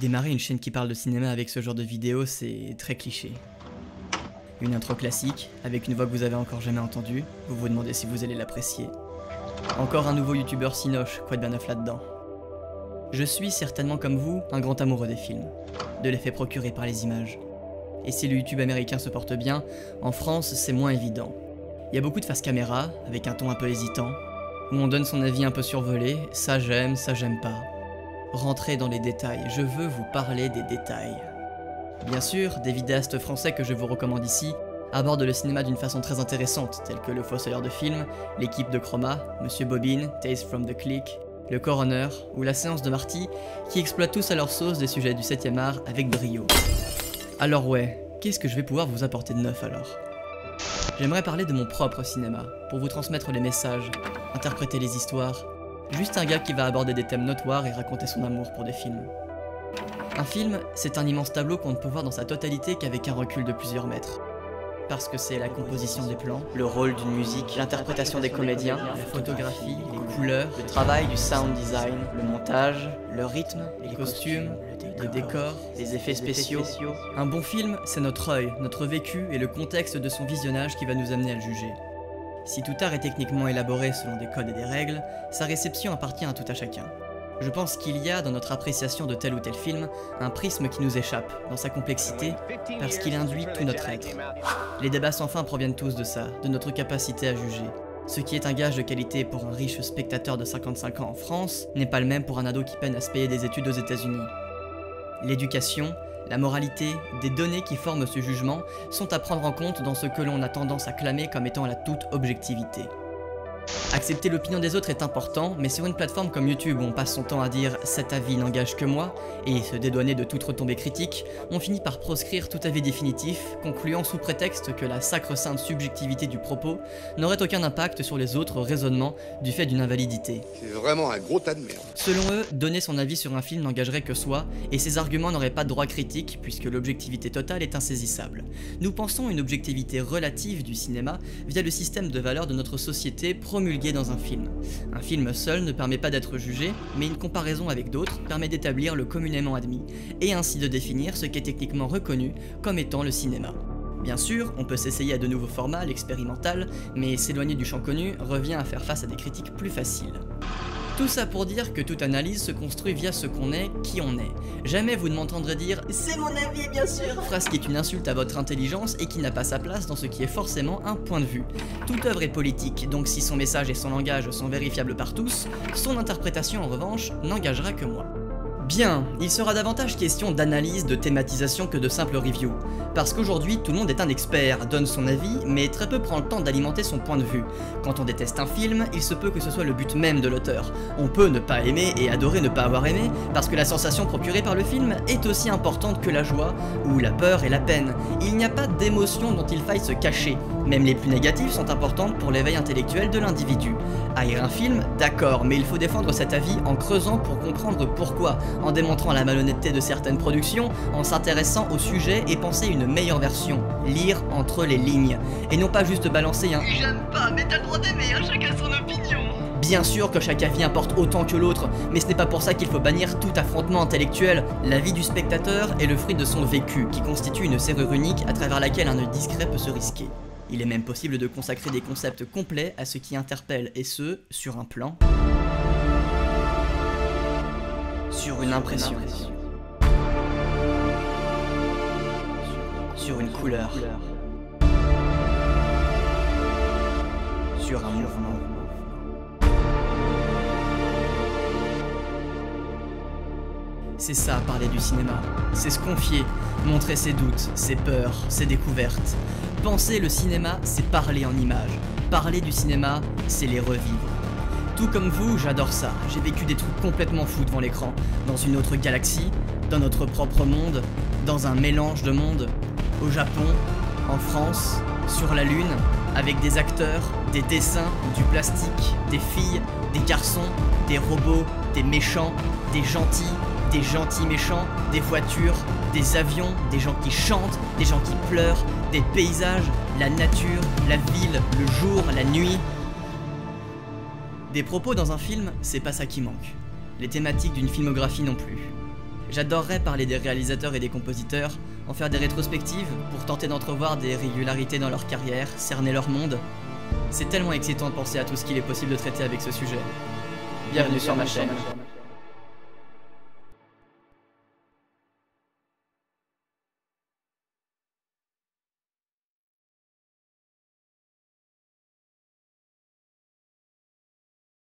Démarrer une chaîne qui parle de cinéma avec ce genre de vidéo, c'est très cliché. Une intro classique, avec une voix que vous avez encore jamais entendue, vous vous demandez si vous allez l'apprécier. Encore un nouveau youtubeur cinoche, quoi de bien neuf là-dedans. Je suis certainement comme vous, un grand amoureux des films, de l'effet procuré par les images. Et si le YouTube américain se porte bien, en France c'est moins évident. Il y a beaucoup de face caméra, avec un ton un peu hésitant, où on donne son avis un peu survolé, ça j'aime pas. Rentrez dans les détails, je veux vous parler des détails. Bien sûr, des vidéastes français que je vous recommande ici abordent le cinéma d'une façon très intéressante, tels que le Fossoyeur de film, l'équipe de Chroma, Monsieur Bobine, Tales from the Click, le Coroner ou la séance de Marty, qui exploitent tous à leur sauce des sujets du 7e art avec brio. Alors ouais, qu'est-ce que je vais pouvoir vous apporter de neuf alors? J'aimerais parler de mon propre cinéma, pour vous transmettre les messages, interpréter les histoires. Juste un gars qui va aborder des thèmes notoires et raconter son amour pour des films. Un film, c'est un immense tableau qu'on ne peut voir dans sa totalité qu'avec un recul de plusieurs mètres. Parce que c'est la composition des plans, le rôle d'une musique, l'interprétation des comédiens, la photographie, les couleurs, le travail du sound design, le montage, le rythme, les costumes, le décor, les effets spéciaux. Un bon film, c'est notre œil, notre vécu et le contexte de son visionnage qui va nous amener à le juger. Si tout art est techniquement élaboré selon des codes et des règles, sa réception appartient à tout à chacun. Je pense qu'il y a dans notre appréciation de tel ou tel film un prisme qui nous échappe, dans sa complexité, parce qu'il induit tout notre être. Les débats sans fin proviennent tous de ça, de notre capacité à juger. Ce qui est un gage de qualité pour un riche spectateur de 55 ans en France, n'est pas le même pour un ado qui peine à se payer des études aux États-Unis. L'éducation, la moralité, des données qui forment ce jugement sont à prendre en compte dans ce que l'on a tendance à clamer comme étant la toute objectivité. Accepter l'opinion des autres est important, mais sur une plateforme comme YouTube où on passe son temps à dire « cet avis n'engage que moi » et se dédouaner de toute retombée critique, on finit par proscrire tout avis définitif, concluant sous prétexte que la sacro-sainte subjectivité du propos n'aurait aucun impact sur les autres raisonnements du fait d'une invalidité. C'est vraiment un gros tas de merde. Selon eux, donner son avis sur un film n'engagerait que soi, et ces arguments n'auraient pas de droit critique puisque l'objectivité totale est insaisissable. Nous pensons une objectivité relative du cinéma via le système de valeurs de notre société promulgué dans un film. Un film seul ne permet pas d'être jugé, mais une comparaison avec d'autres permet d'établir le communément admis, et ainsi de définir ce qui est techniquement reconnu comme étant le cinéma. Bien sûr, on peut s'essayer à de nouveaux formats, l'expérimental, mais s'éloigner du champ connu revient à faire face à des critiques plus faciles. Tout ça pour dire que toute analyse se construit via ce qu'on est, qui on est. Jamais vous ne m'entendrez dire « c'est mon avis bien sûr », phrase qui est une insulte à votre intelligence et qui n'a pas sa place dans ce qui est forcément un point de vue. Toute œuvre est politique, donc si son message et son langage sont vérifiables par tous, son interprétation en revanche n'engagera que moi. Bien, il sera davantage question d'analyse, de thématisation que de simple review. Parce qu'aujourd'hui, tout le monde est un expert, donne son avis, mais très peu prend le temps d'alimenter son point de vue. Quand on déteste un film, il se peut que ce soit le but même de l'auteur. On peut ne pas aimer et adorer ne pas avoir aimé, parce que la sensation procurée par le film est aussi importante que la joie, ou la peur et la peine. Il n'y a pas d'émotion dont il faille se cacher. Même les plus négatives sont importantes pour l'éveil intellectuel de l'individu. Haïr un film, d'accord, mais il faut défendre cet avis en creusant pour comprendre pourquoi, en démontrant la malhonnêteté de certaines productions, en s'intéressant au sujet et penser une meilleure version. Lire entre les lignes. Et non pas juste balancer un « j'aime pas, mais t'as le droit d'aimer, hein, chacun son opinion ». Bien sûr que chaque avis importe autant que l'autre, mais ce n'est pas pour ça qu'il faut bannir tout affrontement intellectuel. La vie du spectateur est le fruit de son vécu, qui constitue une serrure unique à travers laquelle un œil discret peut se risquer. Il est même possible de consacrer des concepts complets à ce qui interpelle, et ce, sur un plan, sur une impression, sur une couleur, sur un mouvement. C'est ça, parler du cinéma. C'est se confier, montrer ses doutes, ses peurs, ses découvertes. Penser le cinéma, c'est parler en images. Parler du cinéma, c'est les revivre. Tout comme vous, j'adore ça. J'ai vécu des trucs complètement fous devant l'écran. Dans une autre galaxie, dans notre propre monde, dans un mélange de mondes. Au Japon, en France, sur la Lune, avec des acteurs, des dessins, du plastique, des filles, des garçons, des robots, des méchants, des gentils méchants, des voitures, des avions, des gens qui chantent, des gens qui pleurent, des paysages, la nature, la ville, le jour, la nuit. Des propos dans un film, c'est pas ça qui manque. Les thématiques d'une filmographie non plus. J'adorerais parler des réalisateurs et des compositeurs, en faire des rétrospectives pour tenter d'entrevoir des régularités dans leur carrière, cerner leur monde. C'est tellement excitant de penser à tout ce qu'il est possible de traiter avec ce sujet. Bienvenue sur ma chaîne.